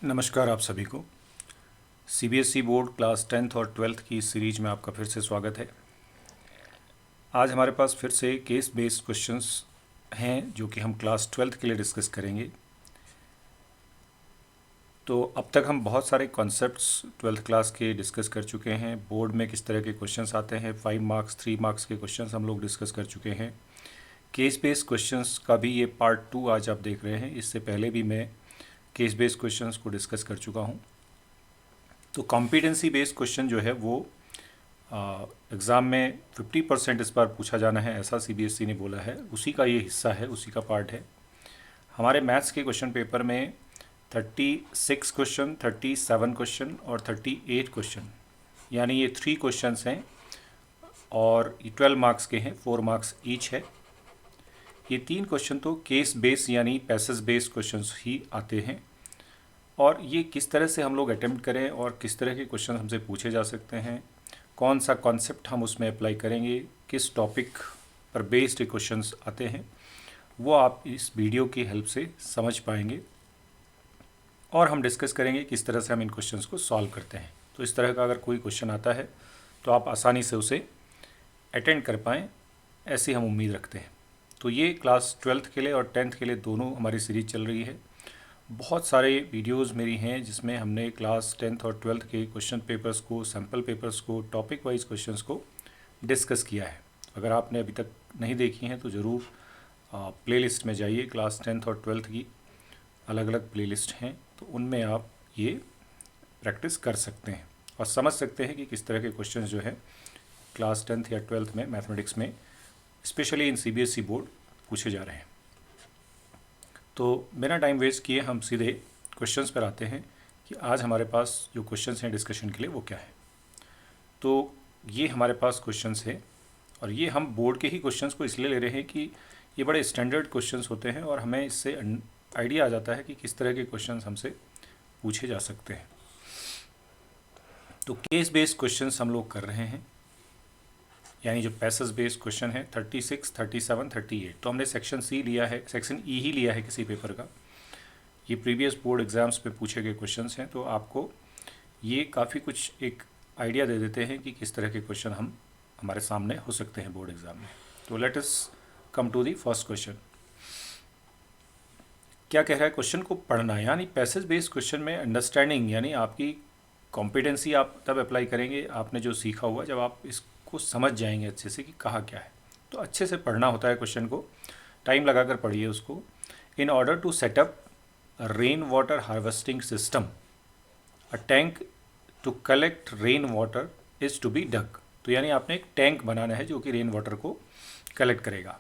नमस्कार आप सभी को। सीबीएसई बोर्ड क्लास 10th और 12th की इस सीरीज में आपका फिर से स्वागत है। आज हमारे पास फिर से केस बेस्ड क्वेश्चंस हैं जो कि हम क्लास 12th के लिए डिस्कस करेंगे। तो अब तक हम बहुत सारे कॉन्सेप्ट्स 12th क्लास के डिस्कस कर चुके हैं। बोर्ड में किस तरह के क्वेश्चंस आते हैं, 5 मार्क्स 3 मार्क्स के क्वेश्चंस हम लोग डिस्कस कर चुके हैं। केस बेस्ड क्वेश्चंस का भी ये पार्ट 2 आज आप देख रहे हैं। इससे पहले भी मैं केस बेस्ड क्वेश्चंस को डिस्कस कर चुका हूँ। तो कॉम्पिटेंसी बेस्ड क्वेश्चन जो है वो एग्ज़ाम में 50% इस बार पूछा जाना है, ऐसा सीबीएसई ने बोला है। उसी का ये हिस्सा है, उसी का पार्ट है। हमारे मैथ्स के क्वेश्चन पेपर में 36 क्वेश्चन, 37 क्वेश्चन और 38 क्वेश्चन, यानी ये 3 क्वेश्चंस हैं और ये 12 मार्क्स के हैं, 4 मार्क्स ईच है। ये 3 क्वेश्चन तो केस बेस यानी पैसेज बेस्ड क्वेश्चंस ही आते हैं। और ये किस तरह से हम लोग अटेम्प्ट करें और किस तरह के क्वेश्चन हमसे पूछे जा सकते हैं, कौन सा कॉन्सेप्ट हम उसमें अप्लाई करेंगे, किस टॉपिक पर बेस्ड क्वेश्चंस आते हैं, वो आप इस वीडियो की हेल्प से समझ पाएंगे। और हम डिस्कस करेंगे किस तरह से हम इन क्वेश्चंस को सॉल्व करते हैं। तो इस तरह का अगर कोई क्वेश्चन आता है तो आप आसानी से उसे अटेंड कर पाएँ, ऐसी हम उम्मीद रखते हैं। तो ये क्लास 12th के लिए और 10th के लिए दोनों हमारी सीरीज चल रही है। बहुत सारे वीडियोस मेरी हैं जिसमें हमने क्लास 10th और 12th के क्वेश्चन पेपर्स को, सैम्पल पेपर्स को, टॉपिक वाइज क्वेश्चंस को डिस्कस किया है। अगर आपने अभी तक नहीं देखी हैं तो ज़रूर प्लेलिस्ट में जाइए। क्लास 10th और 12th की अलग अलग प्लेलिस्ट हैं, तो उनमें आप ये प्रैक्टिस कर सकते हैं और समझ सकते हैं कि किस तरह के क्वेश्चन जो है क्लास 10th या 12th में मैथमेटिक्स में, स्पेशली इन सीबीएसई बोर्ड, पूछे जा रहे हैं। तो बिना टाइम वेस्ट किए हम सीधे क्वेश्चंस पर आते हैं कि आज हमारे पास जो क्वेश्चंस हैं डिस्कशन के लिए वो क्या है। तो ये हमारे पास क्वेश्चंस हैं और ये हम बोर्ड के ही क्वेश्चंस को इसलिए ले रहे हैं कि ये बड़े स्टैंडर्ड क्वेश्चंस होते हैं और हमें इससे आइडिया आ जाता है कि किस तरह के क्वेश्चंस हमसे पूछे जा सकते हैं। तो केस बेस्ड क्वेश्चंस हम लोग कर रहे हैं, यानी जो पैसेज बेस्ड क्वेश्चन है 36, 37, 38। तो हमने सेक्शन सी लिया है, सेक्शन ई ही लिया है किसी पेपर का। ये प्रीवियस बोर्ड एग्ज़ाम्स पे पूछे गए क्वेश्चंस हैं, तो आपको ये काफ़ी कुछ एक आइडिया दे देते हैं कि किस तरह के क्वेश्चन हमारे सामने हो सकते हैं बोर्ड एग्ज़ाम में। तो let us come to the first question. क्या कह रहा है क्वेश्चन को पढ़ना, यानी पैसेज बेस्ड क्वेश्चन में अंडरस्टैंडिंग, यानी आपकी कॉम्पिटेंसी आप तब अप्लाई करेंगे आपने जो सीखा हुआ, जब आप इसको समझ जाएंगे अच्छे से कि कहा क्या है। तो अच्छे से पढ़ना होता है क्वेश्चन को, टाइम लगाकर पढ़िए उसको। In order to set up rain water harvesting system, a tank to collect rain water is to be dug. तो यानी आपने एक टैंक बनाना है जो कि रेन वाटर को कलेक्ट करेगा।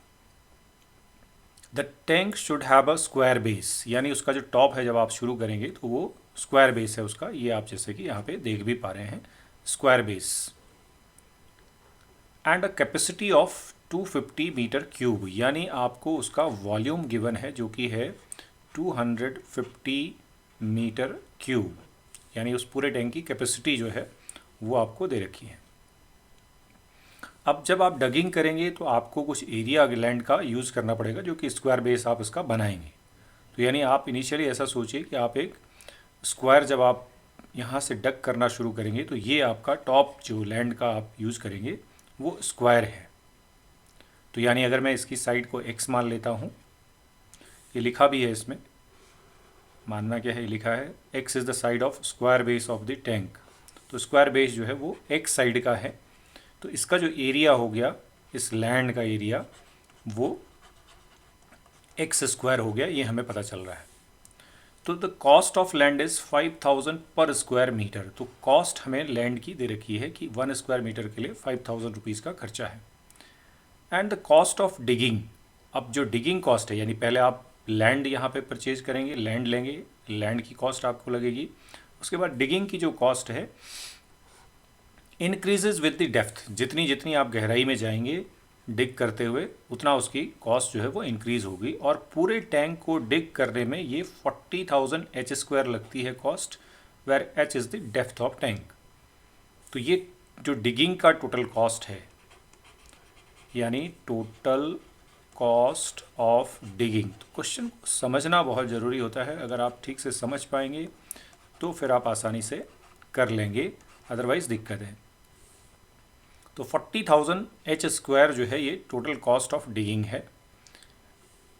The tank should have a square base, यानी उसका जो टॉप है जब आप शुरू करेंगे तो वो स्क्वायर बेस है उसका, ये आप जैसे कि यहाँ पे देख भी पा रहे हैं, square base. And a capacity of 250 metre cube, यानी आपको उसका वॉल्यूम गिवन है जो कि है 250 मीटर क्यूब, यानी उस पूरे टैंक की कैपेसिटी जो है वो आपको दे रखी है। अब जब आप डगिंग करेंगे तो आपको कुछ एरिया लैंड का यूज़ करना पड़ेगा जो कि स्क्वायर बेस आप इसका बनाएंगे। तो यानी आप इनिशियली ऐसा सोचिए कि आप एक स्क्वायर जब आप यहाँ से डग करना शुरू करेंगे तो ये आपका टॉप जो लैंड का आप यूज़ करेंगे वो स्क्वायर है। तो यानी अगर मैं इसकी साइड को x मान लेता हूँ, ये लिखा भी है इसमें, मानना क्या है, ये लिखा है x is the side of square base of the tank. तो स्क्वायर बेस जो है वो x साइड का है, तो इसका जो एरिया हो गया, इस लैंड का एरिया, वो x स्क्वायर हो गया, ये हमें पता चल रहा है। तो the cost of land is 5000 पर स्क्वायर मीटर। तो कॉस्ट हमें लैंड की दे रखी है कि 1 स्क्वायर मीटर के लिए 5000 रुपीज़ का खर्चा है। And the cost of digging, अब जो डिगिंग कॉस्ट है, यानी पहले आप लैंड यहाँ पे परचेज करेंगे, लैंड लेंगे, लैंड की कॉस्ट आपको लगेगी, उसके बाद डिगिंग की जो कॉस्ट है इंक्रीजेज विद द डेप्थ, जितनी जितनी आप गहराई में जाएंगे डिग करते हुए उतना उसकी कॉस्ट जो है वो इंक्रीज़ होगी। और पूरे टैंक को डिग करने में ये 40,000 एच स्क्वायर लगती है cost, where H is the depth of tank. तो ये जो डिगिंग का टोटल कॉस्ट है, यानी टोटल कॉस्ट ऑफ डिगिंग। तो क्वेश्चन को समझना बहुत ज़रूरी होता है, अगर आप ठीक से समझ पाएंगे तो फिर आप आसानी से कर लेंगे, अदरवाइज़ दिक्कत है। तो 40,000 एच स्क्वायर जो है ये टोटल कॉस्ट ऑफ डिगिंग है।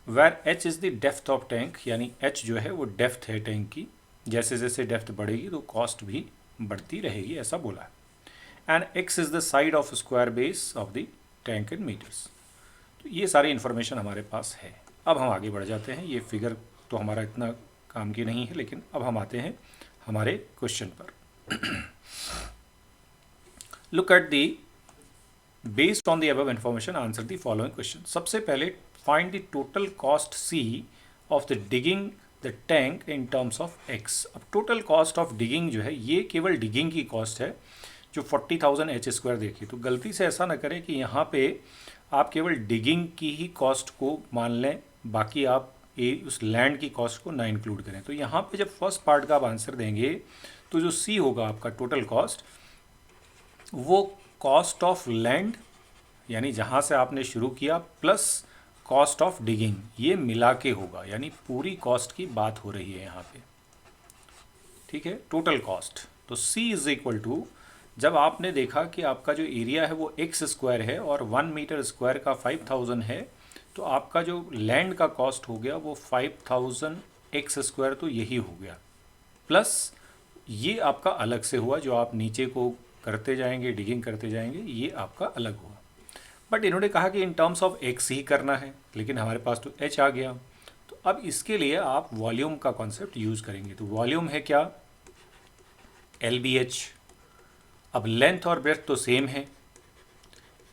Where H is the depth of tank, यानी एच जो है वो डेप्थ है टैंक की, जैसे जैसे डेप्थ बढ़ेगी तो कॉस्ट भी बढ़ती रहेगी, ऐसा बोला है। And X is the side of square base of the tank in metres. तो ये सारी इन्फॉर्मेशन हमारे पास है। अब हम आगे बढ़ जाते हैं। ये फिगर तो हमारा इतना काम की नहीं है, लेकिन अब हम आते हैं हमारे क्वेश्चन पर। Look at the based on the above information answer the following question. सबसे पहले find the total cost C of the digging the tank in terms of X. अब टोटल कॉस्ट ऑफ डिगिंग जो है ये केवल digging की cost है, जो 40,000 एच स्क्वायर देखिए। तो गलती से ऐसा ना करें कि यहाँ पे आप केवल डिगिंग की ही कॉस्ट को मान लें, बाकी आप उस लैंड की कॉस्ट को ना इंक्लूड करें। तो यहाँ पे जब फर्स्ट पार्ट का आप आंसर देंगे तो जो सी होगा आपका टोटल कॉस्ट, वो कॉस्ट ऑफ लैंड यानी जहाँ से आपने शुरू किया प्लस कॉस्ट ऑफ डिगिंग, ये मिला के होगा, यानी पूरी कॉस्ट की बात हो रही है यहाँ पे। ठीक है, टोटल कॉस्ट। तो C इज इक्वल टू, जब आपने देखा कि आपका जो एरिया है वो एक्स स्क्वायर है और 1 मीटर स्क्वायर का 5,000 है, तो आपका जो लैंड का कॉस्ट हो गया वो 5,000 एक्स स्क्वायर, तो यही हो गया, प्लस ये आपका अलग से हुआ, जो आप नीचे को करते जाएंगे, डिगिंग करते जाएंगे, ये आपका अलग हुआ। बट इन्होंने कहा कि इन टर्म्स ऑफ एक्स ही करना है, लेकिन हमारे पास तो एच आ गया। तो अब इसके लिए आप वॉल्यूम का कॉन्सेप्ट यूज़ करेंगे। तो वॉल्यूम है क्या, LBH। अब लेंथ और ब्रेथ तो सेम है,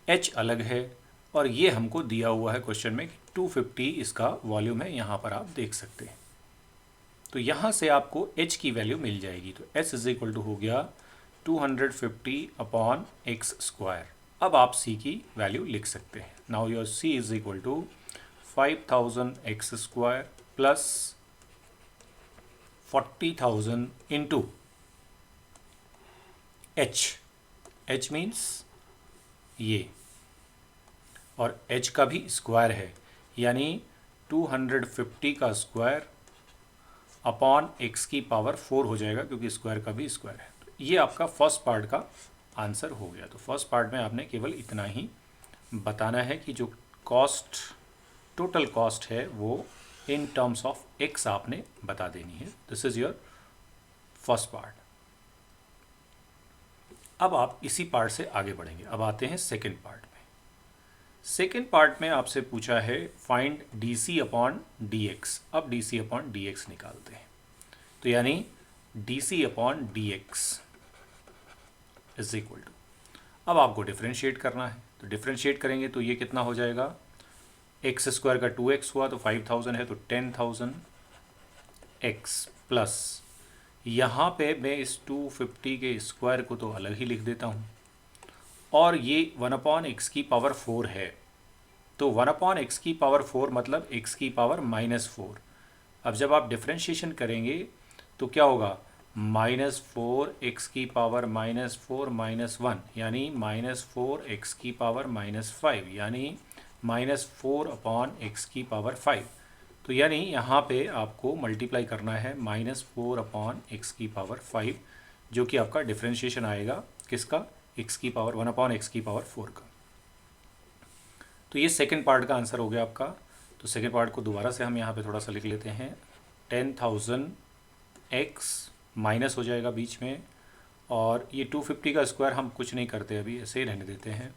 H अलग है, और ये हमको दिया हुआ है क्वेश्चन में कि 250 इसका वॉल्यूम है, यहाँ पर आप देख सकते हैं। तो यहाँ से आपको H की वैल्यू मिल जाएगी। तो S इज इक्वल टू हो गया 250 अपॉन एक्स स्क्वायर। अब आप C की वैल्यू लिख सकते हैं। Now your C is equal to 5,000 X square plus 40,000 into H means ये, और H का भी स्क्वायर है, यानी 250 का स्क्वायर अपॉन x की पावर 4 हो जाएगा, क्योंकि स्क्वायर का भी स्क्वायर है। तो ये आपका फर्स्ट पार्ट का आंसर हो गया। तो फर्स्ट पार्ट में आपने केवल इतना ही बताना है कि जो कॉस्ट, टोटल कॉस्ट है, वो इन टर्म्स ऑफ x आपने बता देनी है। This is your first part. अब आप इसी पार्ट से आगे बढ़ेंगे। अब आते हैं सेकेंड पार्ट में। सेकेंड पार्ट में आपसे पूछा है फाइंड DC अपॉन DX। अब DC अपॉन DX निकालते हैं। तो यानी DC upon DX is equal to, अब आपको डिफ्रेंशिएट करना है। तो डिफ्रेंशिएट करेंगे तो ये कितना हो जाएगा, एक्स स्क्वायर का 2x हुआ तो 5,000 है, तो 10,000 x प्लस, यहाँ पे मैं इस 250 के स्क्वायर को तो अलग ही लिख देता हूँ, और ये 1 अपॉन एक्स की पावर 4 है। तो 1 अपॉन एक्स की पावर 4 मतलब x की पावर -4। अब जब आप डिफ्रेंशिएशन करेंगे तो क्या होगा, -4 x की पावर -4 -1, यानी -4 x की पावर -5, यानी -4 अपॉन एक्स की पावर 5। तो यानी यहाँ पे आपको मल्टीप्लाई करना है -4 अपॉन एक्स की पावर 5, जो कि आपका डिफ्रेंशिएशन आएगा किसका, x की पावर 1 अपॉन एक्स की पावर 4 का। तो ये सेकंड पार्ट का आंसर हो गया आपका। तो सेकंड पार्ट को दोबारा से हम यहाँ पे थोड़ा सा लिख लेते हैं। 10,000 x माइनस हो जाएगा बीच में, और ये 250 का स्क्वायर हम कुछ नहीं करते, अभी ऐसे ही रहने देते हैं,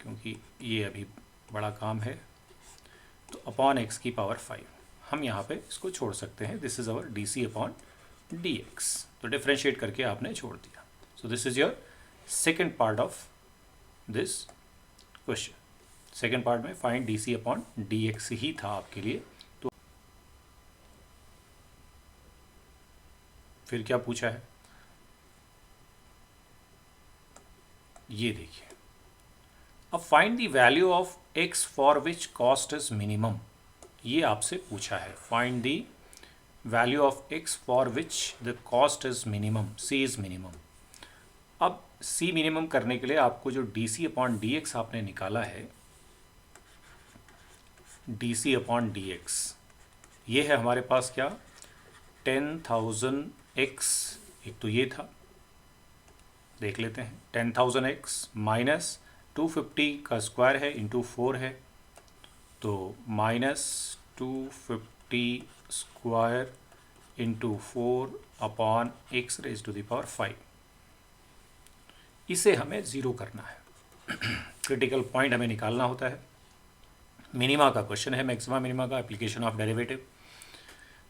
क्योंकि ये अभी बड़ा काम है। तो अपॉन एक्स की पावर 5 हम यहाँ पे इसको छोड़ सकते हैं। This is our DC upon DX। तो डिफ्रेंशिएट करके आपने छोड़ दिया। So this is your second part of this question. Second part में फाइंड DC अपॉन DX ही था आपके लिए। तो फिर क्या पूछा है, ये देखिए, अब find the value of x for which cost is minimum. ये आपसे पूछा है, find the value of x for which the cost is minimum, C is minimum. अब C मिनिमम करने के लिए आपको जो DC अपॉन DX आपने निकाला है, DC अपॉन DX, ये है हमारे पास क्या, 10,000 एक्स, एक तो ये था, देख लेते हैं 10,000x माइनस 250 का स्क्वायर है इंटू 4 है, तो minus 250 square into 4 upon X raise to the power 5। इसे हमें ज़ीरो करना है। क्रिटिकल पॉइंट हमें निकालना होता है। मिनिमा का क्वेश्चन है, मैक्सिमा मिनिमा का, एप्लीकेशन ऑफ डेरिवेटिव।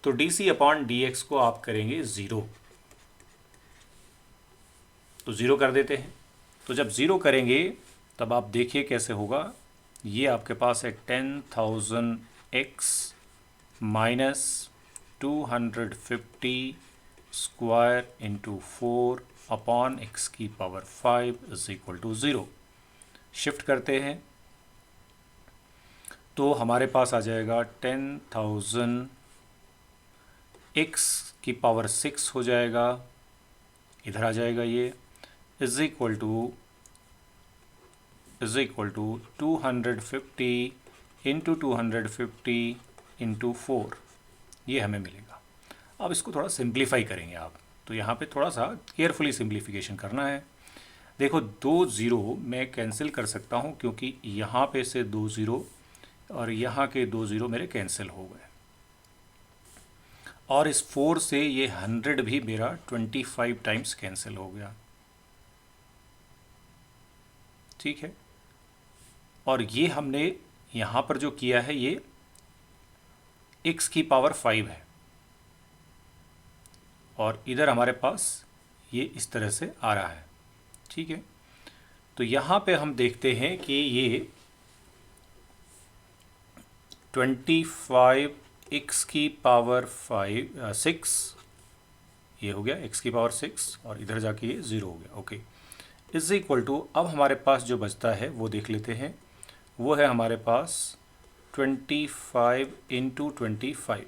तो D C upon D X को आप करेंगे ज़ीरो, तो ज़ीरो कर देते हैं। तो जब ज़ीरो करेंगे तब आप देखिए कैसे होगा। ये आपके पास है 10,000x minus 250 square into 4 upon x की power 5 is equal to zero. Shift करते हैं तो हमारे पास आ जाएगा 10,000x की पावर 6 हो जाएगा, इधर आ जाएगा ये, is equal to 250 into 250 into 4, ये हमें मिलेगा। अब इसको थोड़ा सिंप्लीफाई करेंगे आप, तो यहाँ पे थोड़ा सा केयरफुली सिंप्लीफिकेशन करना है। देखो 2 ज़ीरो मैं कैंसिल कर सकता हूँ, क्योंकि यहाँ पे से 2 ज़ीरो और यहाँ के 2 ज़ीरो मेरे कैंसिल हो गए, और इस 4 से ये 100 भी मेरा 25 टाइम्स कैंसिल हो गया, ठीक है। और ये हमने यहाँ पर जो किया है ये x की पावर 5 है, और इधर हमारे पास ये इस तरह से आ रहा है, ठीक है। तो यहाँ पे हम देखते हैं कि ये 25x की पावर 6 ये हो गया, x की पावर 6, और इधर जाके ये 0 हो गया, ओके। इज इक्वल टू, अब हमारे पास जो बचता है वो देख लेते हैं, वो है हमारे पास 25 इंटू 25।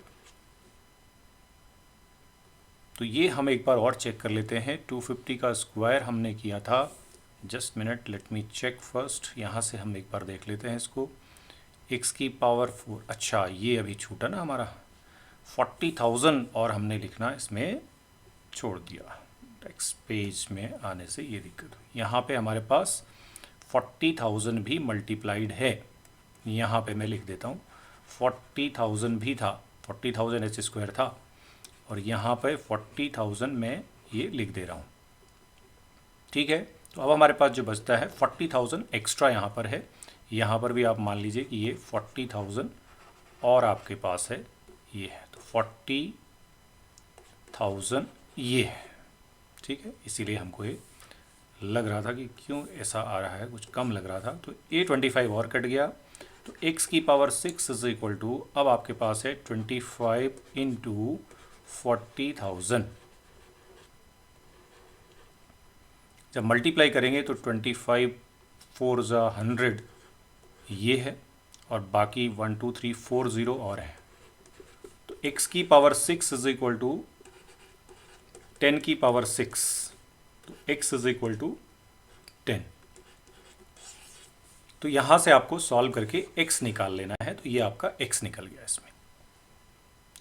तो ये हम एक बार और चेक कर लेते हैं। 250 का स्क्वायर हमने किया था, just minute, let me check first. यहाँ से हम एक बार देख लेते हैं इसको, x की पावर 4, अच्छा ये अभी छूटा ना हमारा 40,000, और हमने लिखना इसमें छोड़ दिया, नेक्स्ट पेज में आने से ये दिक्कत हुई। यहाँ पे हमारे पास 40,000 भी मल्टीप्लाइड है, यहाँ पे मैं लिख देता हूँ 40,000 भी था, 40,000 एच स्क्वायर था, और यहाँ पे 40,000 मैं ये लिख दे रहा हूँ, ठीक है। तो अब हमारे पास जो बचता है 40,000 एक्स्ट्रा यहाँ पर है, यहाँ पर भी आप मान लीजिए कि ये 40,000 और आपके पास है ये है, तो 40,000 ये है, ठीक है। इसीलिए हमको ये लग रहा था कि क्यों ऐसा आ रहा है, कुछ कम लग रहा था। तो ये 25 और कट गया, तो x की पावर 6 इज इक्वल टू, अब आपके पास है 25 इंटू 40,000। जब मल्टीप्लाई करेंगे तो 25 4 ज़ा 100 ये है, और बाकी 1 2 3 4 0 और है। तो x की पावर 6 इज इक्वल टू 10 की पावर 6, तो x इज इक्वल टू 10। तो यहाँ से आपको सॉल्व करके x निकाल लेना है, तो ये आपका x निकल गया इसमें,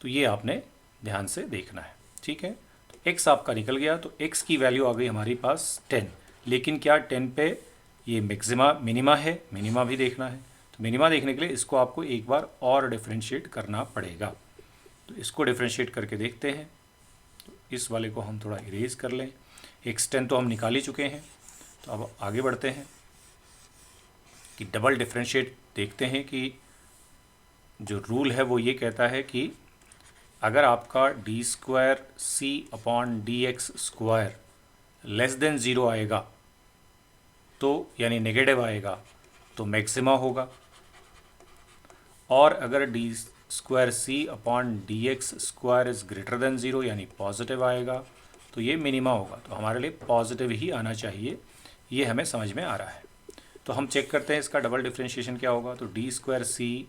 तो ये आपने ध्यान से देखना है, ठीक है। तो x आपका निकल गया, तो x की वैल्यू आ गई हमारे पास 10, लेकिन क्या 10 पे ये मैक्सिमा मिनिमा है, मिनिमा भी देखना है। तो मिनिमा देखने के लिए इसको आपको एक बार और डिफ्रेंशिएट करना पड़ेगा, तो इसको डिफ्रेंशिएट करके देखते हैं। तो इस वाले को हम थोड़ा इरेज कर लें, x10 तो हम निकाल ही चुके हैं, तो अब आगे बढ़ते हैं कि डबल डिफ्रेंशिएट देखते हैं कि जो रूल है वो ये कहता है कि अगर आपका डी स्क्वायर सी upon D x square less than zero आएगा, तो यानी नेगेटिव आएगा, तो मैक्सिमा होगा, और अगर D square C upon D x square is greater than zero यानी पॉजिटिव आएगा, तो ये मिनिमा होगा। तो हमारे लिए पॉजिटिव ही आना चाहिए, ये हमें समझ में आ रहा है। तो हम चेक करते हैं इसका डबल डिफ्रेंशिएशन क्या होगा। तो D square C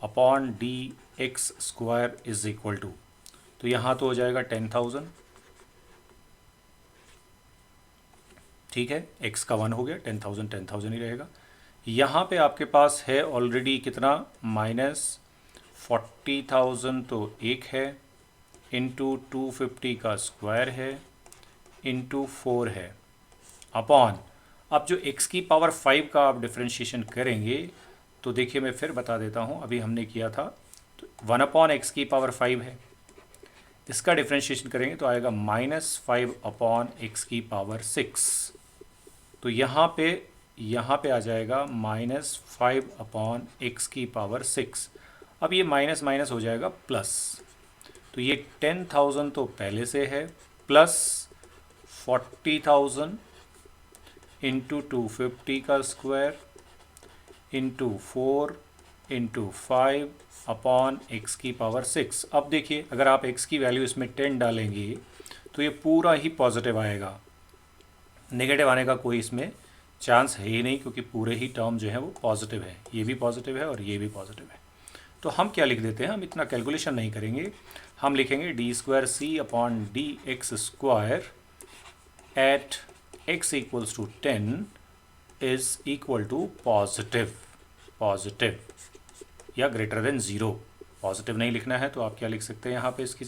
upon D x square is equal to, तो यहाँ तो हो जाएगा 10,000, ठीक है, x का 1 हो गया, 10,000 10,000 ही रहेगा। यहाँ पे आपके पास है ऑलरेडी कितना, -40,000, तो 1 है, इंटू 250 का स्क्वायर है इंटू 4 है अपॉन, अब जो x की पावर 5 का आप डिफ्रेंशिएशन करेंगे तो देखिए मैं फिर बता देता हूँ, अभी हमने किया था तो 1 अपॉन एक्स की पावर 5 है, इसका डिफ्रेंशिएशन करेंगे तो आएगा -5 अपॉन एक्स की पावर 6। तो यहाँ पे आ जाएगा -5 अपॉन एक्स की पावर 6। अब ये माइनस माइनस हो जाएगा प्लस, तो ये 10,000 तो पहले से है प्लस 40,000 इंटू 250 का square into 4 into 5 upon x की पावर 6। अब देखिए अगर आप x की वैल्यू इसमें 10 डालेंगे तो ये पूरा ही पॉजिटिव आएगा, नेगेटिव आने का कोई इसमें चांस है ही नहीं, क्योंकि पूरे ही टर्म जो है वो पॉजिटिव है, ये भी पॉजिटिव है और ये भी पॉजिटिव है। तो हम क्या लिख देते हैं, हम इतना कैलकुलेशन नहीं करेंगे, हम लिखेंगे d² upon dx² at x equals to 10 is equal to positive या ग्रेटर देन 0। पॉजिटिव नहीं लिखना है तो आप क्या लिख सकते हैं यहाँ पे, इसकी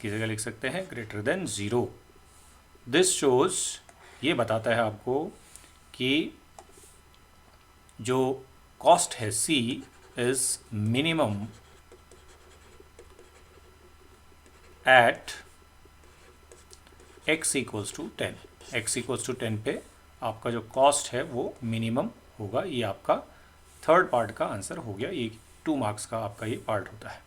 जगह लिख सकते हैं ग्रेटर देन 0। दिस शोज, ये बताता है आपको कि जो कॉस्ट है C is minimum at x equals to 10। x equals to 10 पे आपका जो कॉस्ट है वो मिनिमम होगा। ये आपका थर्ड पार्ट का आंसर हो गया, ये 2 मार्क्स का आपका ये पार्ट होता है,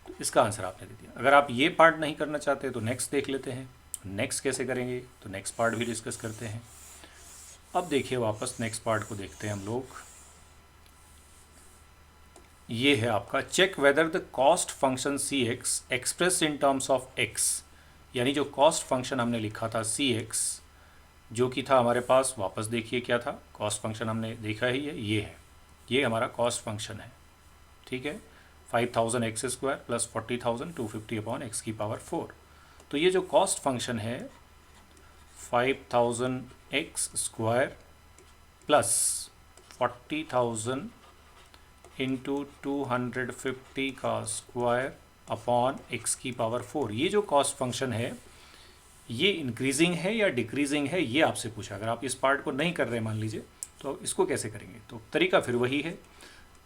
तो इसका आंसर आपने दे दिया। अगर आप ये पार्ट नहीं करना चाहते तो नेक्स्ट देख लेते हैं, नेक्स्ट कैसे करेंगे, तो नेक्स्ट पार्ट भी डिस्कस करते हैं। अब देखिए वापस नेक्स्ट पार्ट को देखते हैं हम लोग। ये है आपका check whether the cost function Cx express in terms of x, यानी जो कॉस्ट फंक्शन हमने लिखा था Cx जो कि था हमारे पास, वापस देखिए क्या था, कॉस्ट फंक्शन हमने देखा ही है, ये है, ये हमारा कॉस्ट फंक्शन है, ठीक है, 5,000x² प्लस 40,000 250 अपॉन एक्स की पावर 4। तो ये जो कॉस्ट फंक्शन है 5,000x² प्लस 40,000 इंटू 250 का स्क्वायर अपॉन एक्स की पावर 4, ये जो कॉस्ट फंक्शन है ये इंक्रीजिंग है या डिक्रीजिंग है, ये आपसे पूछा। अगर आप इस पार्ट को नहीं कर रहे मान लीजिए तो इसको कैसे करेंगे, तो तरीका फिर वही है।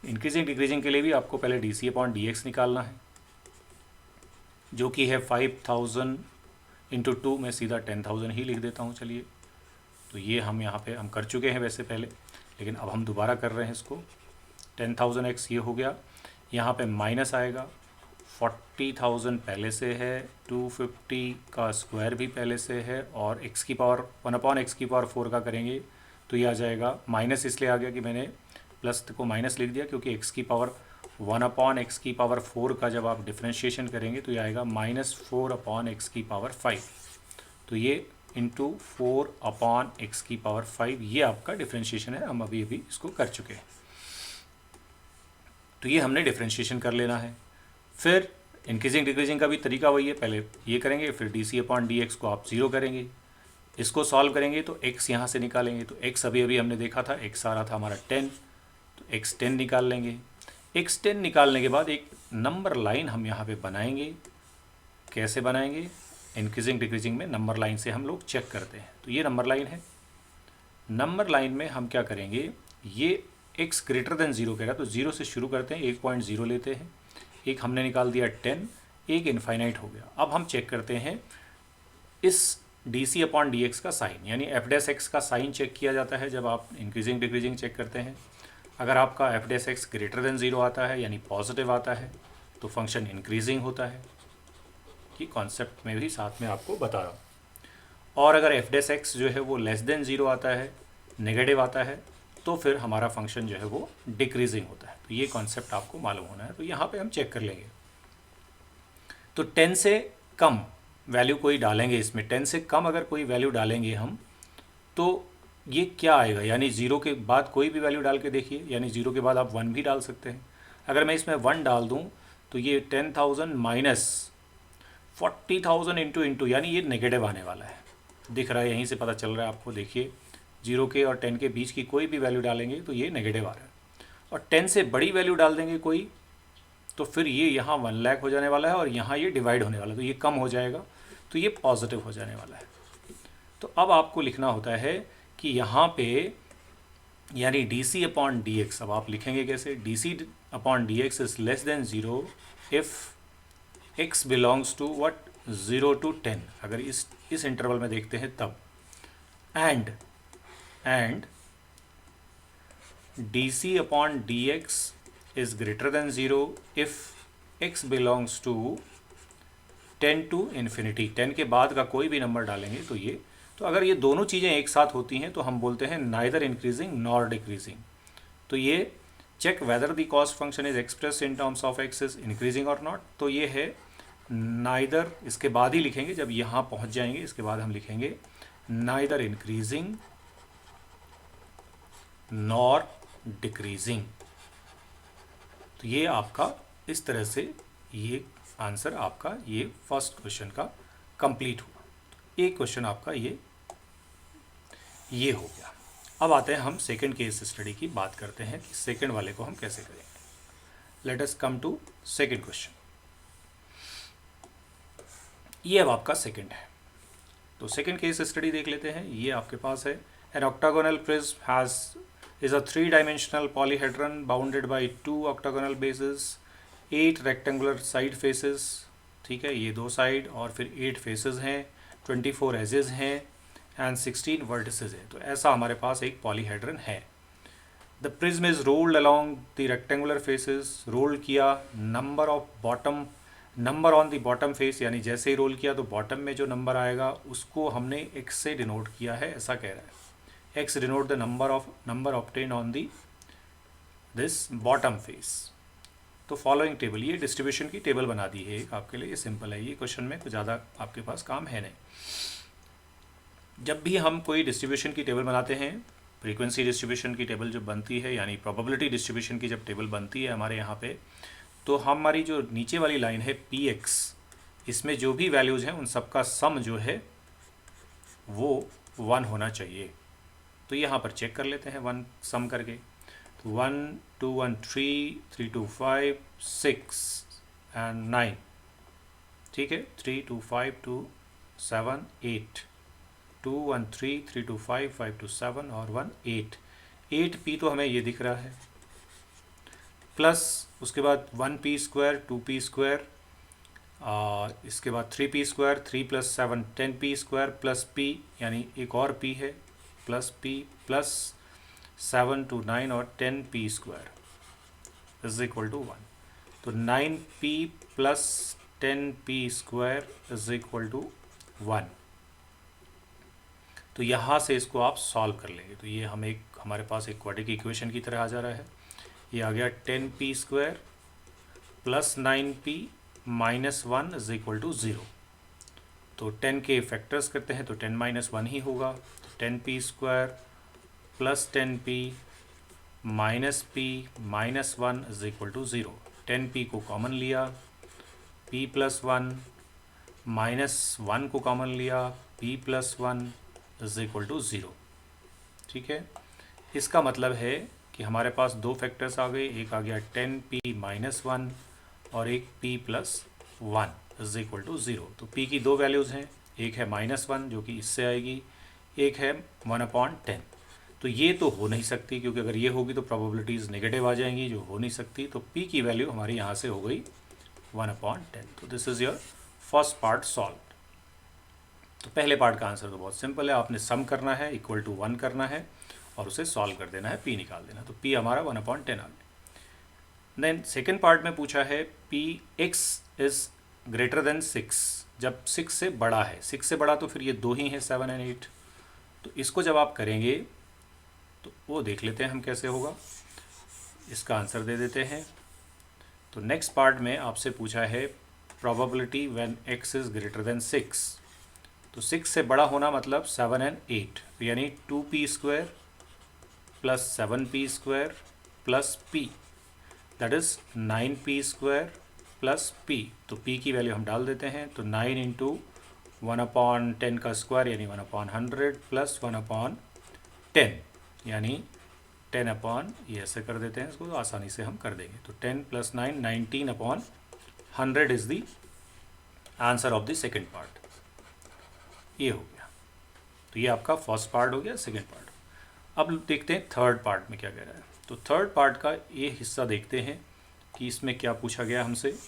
इंक्रीजिंग डिक्रीजिंग के लिए भी आपको पहले D C upon D X निकालना है, जो कि है 5,000 इंटू 2, मैं सीधा 10,000 ही लिख देता हूँ। चलिए, तो ये हम यहाँ पे हम कर चुके हैं वैसे पहले, लेकिन अब हम दोबारा कर रहे हैं इसको। 10,000x ये हो गया, यहाँ पे माइनस आएगा, 40,000 पहले से है, 250 का स्क्वायर भी पहले से है, और x की पावर 1 अपॉन एक्स की पावर 4 का करेंगे तो ये आ जाएगा। माइनस इसलिए आ गया कि मैंने प्लस को माइनस लिख दिया, क्योंकि x की पावर 1 अपॉन एक्स की पावर 4 का जब आप डिफ्रेंशिएशन करेंगे तो ये आएगा -4 अपॉन एक्स की पावर 5। तो ये इंटू 4 अपॉन एक्स की पावर 5, ये आपका डिफ्रेंशिएशन है, हम अभी इसको कर चुके हैं। तो ये हमने डिफ्रेंशिएशन कर लेना है। फिर इंक्रीजिंग डिक्रीजिंग का भी तरीका वही है, पहले ये करेंगे फिर D C upon D X को आप 0 करेंगे, इसको सॉल्व करेंगे तो x यहाँ से निकालेंगे, तो x अभी हमने देखा था, x आ रहा था हमारा 10, तो x 10 निकाल लेंगे। x 10 निकालने के बाद एक नंबर लाइन हम यहाँ पे बनाएंगे। कैसे बनाएंगे, इंक्रीजिंग डिक्रीजिंग में नंबर लाइन से हम लोग चेक करते हैं। तो ये नंबर लाइन है, नंबर लाइन में हम क्या करेंगे, ये x ग्रेटर देन 0 कह रहा है तो 0 से शुरू करते हैं, 1.0 लेते हैं, एक हमने निकाल दिया 10, एक इनफाइनाइट हो गया। अब हम चेक करते हैं इस D C upon D X का साइन, यानी एफ डैश एक्स का साइन चेक किया जाता है जब आप इंक्रीजिंग डिक्रीजिंग चेक करते हैं। अगर आपका F dash x greater than 0 आता है यानी पॉजिटिव आता है तो फंक्शन इंक्रीजिंग होता है, कि कॉन्सेप्ट में भी साथ में आपको बता रहा हूँ। और अगर एफ डैश एक्स जो है वो लेस देन 0 आता है, नेगेटिव आता है, तो फिर हमारा फंक्शन जो है वो डिक्रीजिंग होता है। तो ये कॉन्सेप्ट आपको मालूम होना है। तो यहाँ पे हम चेक कर लेंगे, तो 10 से कम वैल्यू कोई डालेंगे इसमें, 10 से कम अगर कोई वैल्यू डालेंगे हम तो ये क्या आएगा, यानी 0 के बाद कोई भी वैल्यू डाल के देखिए, यानी 0 के बाद आप 1 भी डाल सकते हैं। अगर मैं इसमें 1 डाल दूँ तो ये 10,000 माइनस 40,000 इंटू यानी ये नेगेटिव आने वाला है, दिख रहा है, यहीं से पता चल रहा है आपको। देखिए 0 के और 10 के बीच की कोई भी वैल्यू डालेंगे तो ये नेगेटिव आ रहा है, और 10 से बड़ी वैल्यू डाल देंगे कोई तो फिर ये यहाँ 1 लाख हो जाने वाला है और यहाँ ये डिवाइड होने वाला है, तो ये कम हो जाएगा, तो ये पॉजिटिव हो जाने वाला है। तो अब आपको लिखना होता है कि यहाँ पे यानी D C upon D X, अब आप लिखेंगे कैसे, D C upon D X is less than 0 if X belongs to what 0 to 10, अगर इस इंटरवल में देखते हैं तब, and D C upon D X is greater than 0 if X belongs to 10 to infinity, 10 के बाद का कोई भी नंबर डालेंगे तो ये, तो अगर ये दोनों चीज़ें एक साथ होती हैं तो हम बोलते हैं नाइदर इंक्रीजिंग नॉर डिक्रीजिंग। तो ये check whether the cost function is express in terms of X is increasing और नॉट, तो ये है नाइदर, इसके बाद ही लिखेंगे, जब यहाँ पहुँच जाएंगे इसके बाद हम लिखेंगे नाइदर इंक्रीजिंग नॉर डिक्रीजिंग। तो ये आपका इस तरह से ये आंसर आपका ये फर्स्ट क्वेश्चन का कंप्लीट हुआ। एक क्वेश्चन आपका ये हो गया। अब आते हैं हम सेकंड केस स्टडी की बात करते हैं कि सेकंड वाले को हम कैसे करेंगे। Let us come to second question. ये अब आपका सेकंड है, तो सेकंड केस स्टडी देख लेते हैं। ये आपके पास है, an octagonal prism has is a 3-dimensional polyhedron bounded by 2 octagonal bases, 8 rectangular side faces, ठीक है, ये 2 साइड और फिर 8 फेसेस हैं, 24 एजेस हैं एंड 16 वर्टिसेस हैं। तो ऐसा हमारे पास एक पॉलीहेड्रन है। The prism is rolled along the rectangular faces, roll किया, number on the bottom face, यानी जैसे ही रोल किया तो बॉटम में जो नंबर आएगा उसको हमने x से डिनोट किया है, ऐसा कह रहा है। X denote the number obtained on the this bottom face। तो फॉलोइंग टेबल, ये डिस्ट्रीब्यूशन की टेबल बना दी है एक आपके लिए, ये सिंपल है, ये क्वेश्चन में कुछ ज़्यादा आपके पास काम है नहीं। जब भी हम कोई डिस्ट्रीब्यूशन की टेबल बनाते हैं, फ्रीक्वेंसी डिस्ट्रीब्यूशन की टेबल जो बनती है यानी प्रोबेबिलिटी डिस्ट्रीब्यूशन की जब टेबल बनती है हमारे यहाँ पे, तो हमारी जो नीचे वाली लाइन है px, इसमें जो भी वैल्यूज़ हैं उन सबका सम जो है वो 1 होना चाहिए। तो यहाँ पर चेक कर लेते हैं 1 सम करके, तो 1 2 1 3 3 2 5 6 एंड 9, ठीक है, 3 2 5 2 7 8 2 1 3 3 2 5 5 2 7 और 1 8 8p तो हमें ये दिख रहा है, प्लस उसके बाद 1p स्क्वायर 2p स्क्वायर, इसके बाद 3p square 3 + 7 10p square plus p यानी एक और p है प्लस p प्लस 7 to 9 और 10p square is equal to 1। तो 9p plus 10p square is equal to 1। तो यहाँ से इसको आप सॉल्व कर लेंगे तो ये हमारे पास एक क्वाड्रेटिक इक्वेशन की तरह आ जा रहा है। ये आ गया 10p square plus 9p minus 1 is equal to 0। तो 10 के फैक्टर्स करते हैं तो 10 - 1 ही होगा, 10p square plus 10p minus p minus 1 is equal to 0। 10p को कॉमन लिया, p प्लस 1 माइनस 1 को कॉमन लिया, p plus 1 is equal to 0। ठीक है, इसका मतलब है कि हमारे पास दो फैक्टर्स आ गए, एक आ गया 10p माइनस 1 और एक p plus 1 is equal to 0। तो p की दो वैल्यूज़ हैं, एक है -1 जो कि इससे आएगी, एक है 1/10। तो ये तो हो नहीं सकती क्योंकि अगर ये होगी तो प्रोबेबिलिटीज़ नेगेटिव आ जाएंगी, जो हो नहीं सकती। तो p की वैल्यू हमारी यहाँ से हो गई 1/10। तो this is your first part solve. तो पहले पार्ट का आंसर तो बहुत सिंपल है, आपने सम करना है, इक्वल टू 1 करना है और उसे सॉल्व कर देना है, p निकाल देना। तो p हमारा 1/10 आ गया। देन सेकेंड पार्ट में पूछा है px इज़ ग्रेटर देन 6, जब 6 से बड़ा है। 6 से बड़ा तो फिर ये दो ही हैं 7 और 8। तो इसको जब आप करेंगे तो वो देख लेते हैं हम कैसे होगा, इसका आंसर दे देते हैं। तो नेक्स्ट पार्ट में आपसे पूछा है probability when x is greater then 6। तो 6 से बड़ा होना मतलब 7 और 8, यानी 2p square plus 7p square plus p, that is 9p square plus p। तो p की वैल्यू हम डाल देते हैं, तो 9 इंटू 1/10 का स्क्वायर यानी 1/100 प्लस 1/10 यानी 10 अपॉन ये ऐसे कर देते हैं इसको, तो आसानी से हम कर देंगे। तो 10 + 9 19 upon 100 is the answer of the second part. ये हो गया। तो ये आपका फर्स्ट पार्ट हो गया, सेकेंड पार्ट। अब देखते हैं थर्ड पार्ट में क्या कह रहा है। तो थर्ड पार्ट का ये हिस्सा देखते हैं कि इसमें क्या पूछा गया हमसे।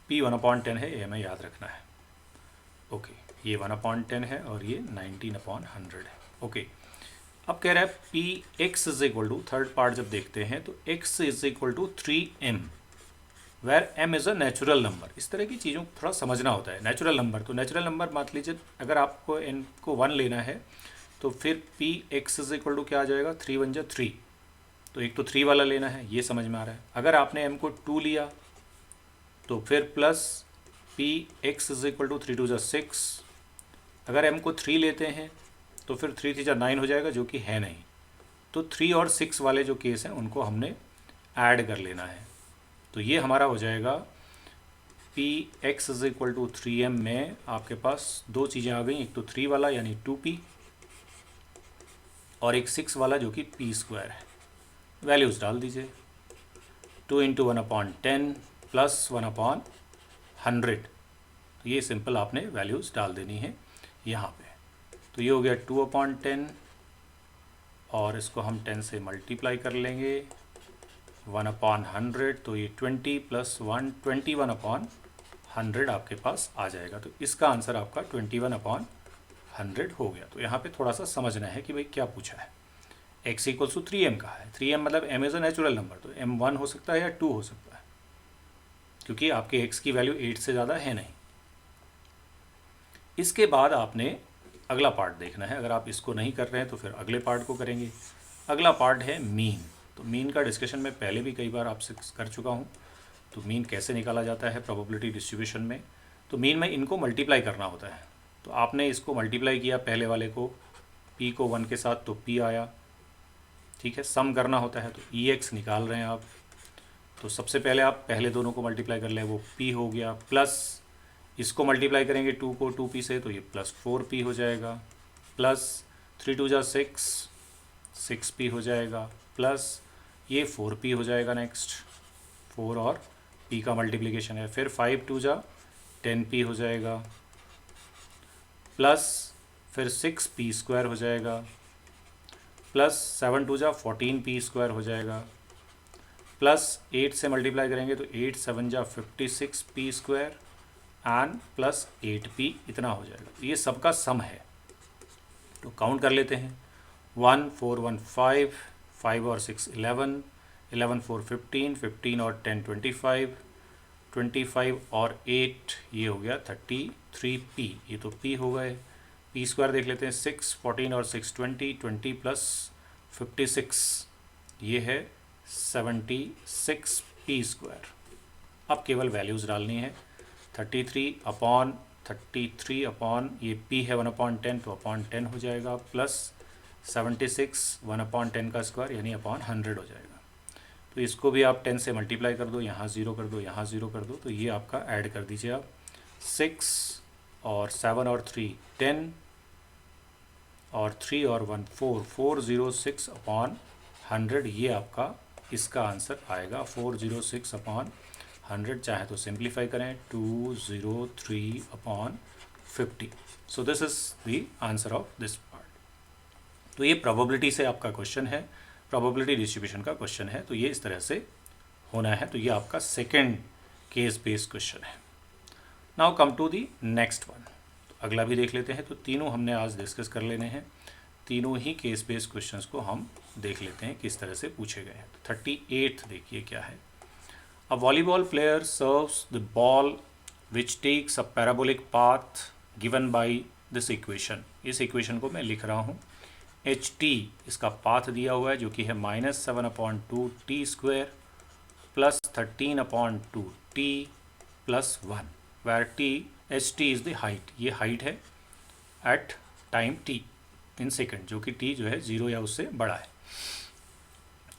P 1/10 है, ये हमें याद रखना है। ओके, ये 1/10 है और ये 19/100 है। ओके, अब कह रहा है P X is equal to, third part जब देखते हैं तो x is equal to 3m where m is a natural number. इस तरह की चीज़ों को थोड़ा समझना होता है। नेचुरल नंबर, तो नेचुरल नंबर मान लीजिए अगर आपको n को 1 लेना है तो फिर P X is equal to क्या आ जाएगा, 3 × 1 = 3। तो एक तो 3 वाला लेना है, ये समझ में आ रहा है। अगर आपने m को 2 लिया तो फिर plus P X is equal to 3 × 2 = 6। अगर m को 3 लेते हैं तो फिर 3 × 3 = 9 हो जाएगा, जो कि है नहीं। तो 3 और 6 वाले जो केस हैं उनको हमने ऐड कर लेना है। तो ये हमारा हो जाएगा P X is equal to 3m में आपके पास दो चीज़ें आ गई, एक तो 3 वाला यानी 2p और एक 6 वाला जो कि p² है। वैल्यूज़ डाल दीजिए, 2 × 1/10 + 1/100। तो ये सिंपल आपने वैल्यूज़ डाल देनी है यहाँ पे। तो ये हो गया 2/10 और इसको हम 10 से मल्टीप्लाई कर लेंगे, 1/100। तो ये 20 + 1 21/100 आपके पास आ जाएगा। तो इसका आंसर आपका 21/100 हो गया। तो यहाँ पे थोड़ा सा समझना है कि भाई क्या पूछा है। x = 3m का है, 3m मतलब m is a natural number, तो m 1 हो सकता है या 2 हो सकता है, क्योंकि आपके x की वैल्यू 8 से ज़्यादा है नहीं। इसके बाद आपने अगला पार्ट देखना है। अगर आप इसको नहीं कर रहे हैं तो फिर अगले पार्ट को करेंगे। अगला पार्ट है मीन। तो मीन का डिस्कशन मैं पहले भी कई बार आपसे कर चुका हूँ। तो मीन कैसे निकाला जाता है प्रोबेबिलिटी डिस्ट्रीब्यूशन में। तो मीन में इनको मल्टीप्लाई करना होता है। तो आपने इसको मल्टीप्लाई किया पहले वाले को, p को 1 के साथ, तो p आया, ठीक है। सम करना होता है, तो ex निकाल रहे हैं आप। तो सबसे पहले आप पहले दोनों को मल्टीप्लाई कर लें, वो p हो गया, प्लस इसको मल्टीप्लाई करेंगे 2 को 2p से, तो ये +4p हो जाएगा, प्लस 3 × 2 = 6, 6p हो जाएगा, प्लस ये 4p हो जाएगा। नेक्स्ट 4 और p का मल्टीप्लिकेशन है, फिर 5 × 2 = 10p हो जाएगा, प्लस फिर 6p² हो जाएगा, प्लस 7 × 2 = 14p² हो जाएगा, प्लस 8 से मल्टीप्लाई करेंगे तो 8 × 7 = 56p² एंड प्लस 8p, इतना हो जाएगा। ये सबका सम है। तो काउंट कर लेते हैं, 1 4 1 5, 5 और 6 11, 11 4 15, 15 और 10 25, 25 और 8 ये हो गया 33p। ये तो p हो गए। p² देख लेते हैं, 6 14 और 6 20, 20 + 56 ये है 76p²। अब केवल वैल्यूज़ डालनी है, 33 अपॉन ये p है 1/10, तो /10 हो जाएगा, प्लस 76 1/10 का स्क्वायर यानी /100 हो जाएगा। तो इसको भी आप 10 से मल्टीप्लाई कर दो, यहाँ 0 कर दो, यहाँ 0 कर दो, तो ये आपका ऐड कर दीजिए आप, 6 और 7 और 3 10 और 3 और 1 4, 406/100 ये आपका इसका आंसर आएगा। 406/100, चाहे तो सिंप्लीफाई करें, 203/50। So this is the answer of this part. तो ये प्रोबेबिलिटी से आपका क्वेश्चन है, प्रोबेबिलिटी डिस्ट्रीब्यूशन का क्वेश्चन है। तो ये इस तरह से होना है। तो ये आपका सेकेंड केस बेस्ड क्वेश्चन है। Now come to the next one. तो अगला भी देख लेते हैं। तो तीनों हमने आज डिस्कस कर लेने हैं। तीनों ही केस बेस्ड क्वेश्चंस को हम देख लेते हैं किस तरह से पूछे गए हैं। तो 38 देखिए क्या है। A volleyball player serves the ball which takes a parabolic path given by this equation. इस इक्वेशन को मैं लिख रहा हूँ, ht इसका पाथ दिया हुआ है जो कि है -7/2t² plus 13/2t plus 1, where ht is the height. ये हाइट है एट टाइम t इन सेकेंड, जो कि t जो है 0 या उससे बड़ा है।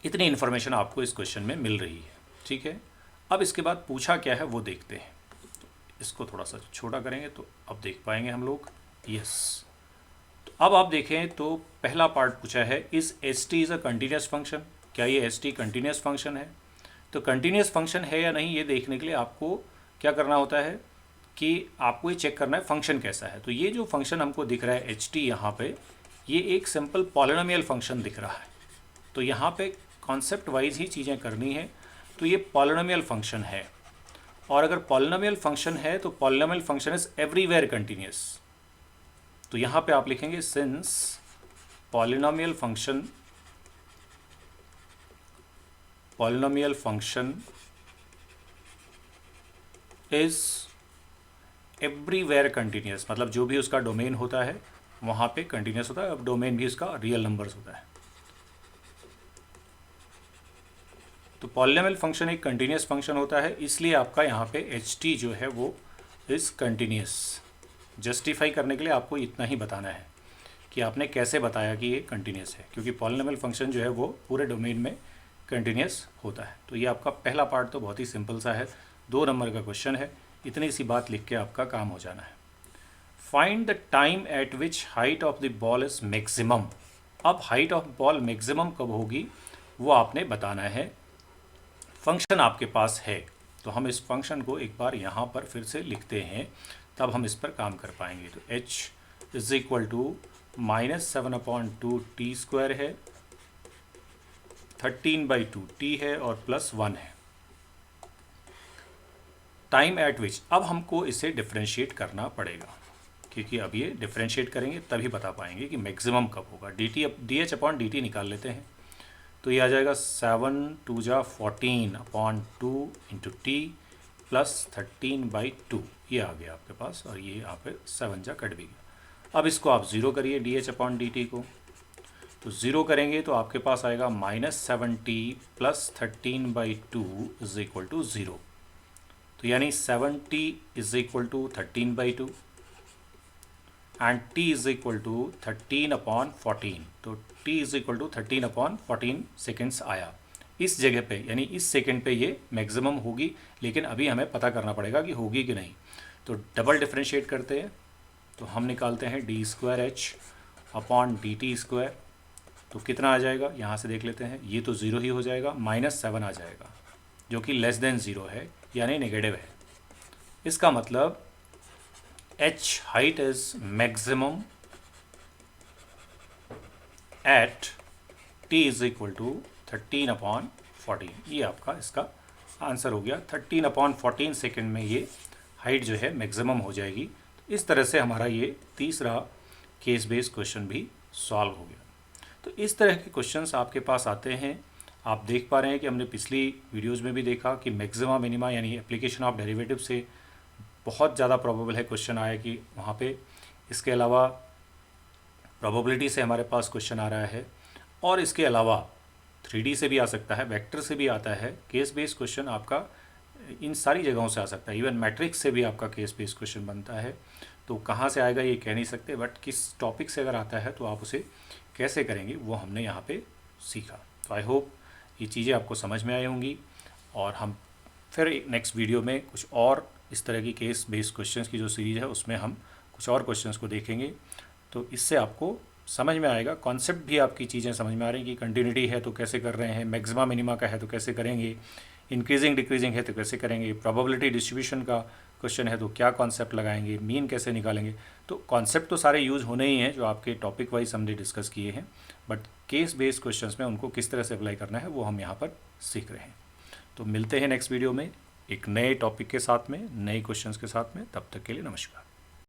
इतनी इन्फॉर्मेशन आपको इस क्वेश्चन में मिल रही है, ठीक है। अब इसके बाद पूछा क्या है वो देखते हैं। तो इसको थोड़ा सा छोटा करेंगे तो अब देख पाएंगे हम लोग। यस, तो अब आप देखें तो पहला पार्ट पूछा है, is S T is a continuous function, क्या ये एस टी कंटिन्यूस फंक्शन है। तो कंटिन्यूस फंक्शन है या नहीं ये देखने के लिए आपको क्या करना होता है कि आपको ये चेक करना है फंक्शन कैसा है। तो ये जो फंक्शन हमको दिख रहा है एच टी यहाँ पे, ये एक सिंपल पॉलिनोमियल फंक्शन दिख रहा है। तो यहाँ पे कॉन्सेप्ट वाइज ही चीज़ें करनी है। तो ये पॉलिनोमियल फंक्शन है, और अगर पॉलिनोमियल फंक्शन है तो polynomial function is everywhere continuous. तो यहाँ पे आप लिखेंगे since polynomial function is everywhere continuous, मतलब जो भी उसका डोमेन होता है वहाँ पे कंटिन्यूस होता है। अब डोमेन भी उसका रियल नंबर्स होता है। तो पॉलिनोमियल फंक्शन एक कंटिन्यूस फंक्शन होता है, इसलिए आपका यहाँ पे एच टी जो है वो इज़ कंटिन्यूस। जस्टिफाई करने के लिए आपको इतना ही बताना है कि आपने कैसे बताया कि ये कंटिन्यूस है, क्योंकि पॉलिनोमियल फंक्शन जो है वो पूरे डोमेन में कंटिन्यूस होता है। तो ये आपका पहला पार्ट तो बहुत ही सिंपल सा है, 2 नंबर का क्वेश्चन है, इतनी सी बात लिख के आपका काम हो जाना है। Find the time eight which height of the ball is maximum. अब हाइट ऑफ बॉल मैक्सिमम कब होगी वो आपने बताना है। फंक्शन आपके पास है, तो हम इस फंक्शन को एक बार यहाँ पर फिर से लिखते हैं, तब हम इस पर काम कर पाएंगे। तो h is equal to -7/2 T square है, 13/2 टी है और +1 है। टाइम एट विच, अब हमको इसे डिफ्रेंशिएट करना पड़ेगा, क्योंकि अब ये डिफ्रेंशिएट करेंगे तभी बता पाएंगे कि मैक्सिमम कब होगा। dt/dt निकाल लेते हैं। तो ये आ जाएगा 7×2 इंटू टी प्लस 13/2, ये आ गया आपके पास, और ये यहाँ पे 7 जा कट भी गया। अब इसको आप ज़ीरो करिए dh/dt को, तो ज़ीरो करेंगे तो आपके पास आएगा -7t plus 13/2 is equal to 0। तो यानी 7t is equal to 13/2 and t is equal to 13/14। तो t is equal to 13/14 seconds आया इस जगह पे, यानी इस सेकेंड पे ये मैक्सिमम होगी, लेकिन अभी हमें पता करना पड़ेगा कि होगी कि नहीं। तो डबल डिफ्रेंशिएट करते हैं, तो हम निकालते हैं d²h/dt²। तो कितना आ जाएगा यहाँ से देख लेते हैं, ये तो ज़ीरो ही हो जाएगा, -7 आ जाएगा जो कि लेस देन ज़ीरो है, यानी नेगेटिव है। इसका मतलब h height is maximum at t is equal to 13/14। ये आपका इसका आंसर हो गया। 13/14 सेकेंड में ये हाइट जो है मैक्सिमम हो जाएगी। इस तरह से हमारा ये तीसरा केस बेस्ड क्वेश्चन भी सॉल्व हो गया। तो इस तरह के क्वेश्चंस आपके पास आते हैं। आप देख पा रहे हैं कि हमने पिछली वीडियोस में भी देखा कि मैक्सिमा मिनिमा यानी एप्लीकेशन ऑफ डेरिवेटिव से बहुत ज़्यादा प्रोबेबल है क्वेश्चन आया कि वहाँ पे। इसके अलावा प्रोबेबिलिटी से हमारे पास क्वेश्चन आ रहा है, और इसके अलावा 3D से भी आ सकता है, वेक्टर से भी आता है। केस बेस्ड क्वेश्चन आपका इन सारी जगहों से आ सकता है, इवन मैट्रिक्स से भी आपका केस बेस्ड क्वेश्चन बनता है। तो कहाँ से आएगा ये कह नहीं सकते, बट किस टॉपिक से अगर आता है तो आप उसे कैसे करेंगे वो हमने यहाँ पे सीखा। तो आई होप ये चीज़ें आपको समझ में आई होंगी, और हम फिर नेक्स्ट वीडियो में कुछ और इस तरह की केस बेस्ड क्वेश्चंस की जो सीरीज़ है उसमें हम कुछ और क्वेश्चंस को देखेंगे। तो इससे आपको समझ में आएगा, कॉन्सेप्ट भी आपकी चीज़ें समझ में आ रही हैं कि कंटिन्यूटी है तो कैसे कर रहे हैं, मैक्सिमा मिनिमा का है तो कैसे करेंगे, इंक्रीजिंग डिक्रीजिंग है तो कैसे करेंगे, प्रोबेबिलिटी डिस्ट्रीब्यूशन का क्वेश्चन है तो क्या कॉन्सेप्ट लगाएंगे, मीन कैसे निकालेंगे। तो कॉन्सेप्ट तो सारे यूज़ होने ही हैं जो आपके टॉपिक वाइज हमने डिस्कस किए हैं, बट केस बेस्ड क्वेश्चंस में उनको किस तरह से अप्लाई करना है वो हम यहाँ पर सीख रहे हैं। तो मिलते हैं नेक्स्ट वीडियो में एक नए टॉपिक के साथ में, नए क्वेश्चंस के साथ में। तब तक के लिए नमस्कार।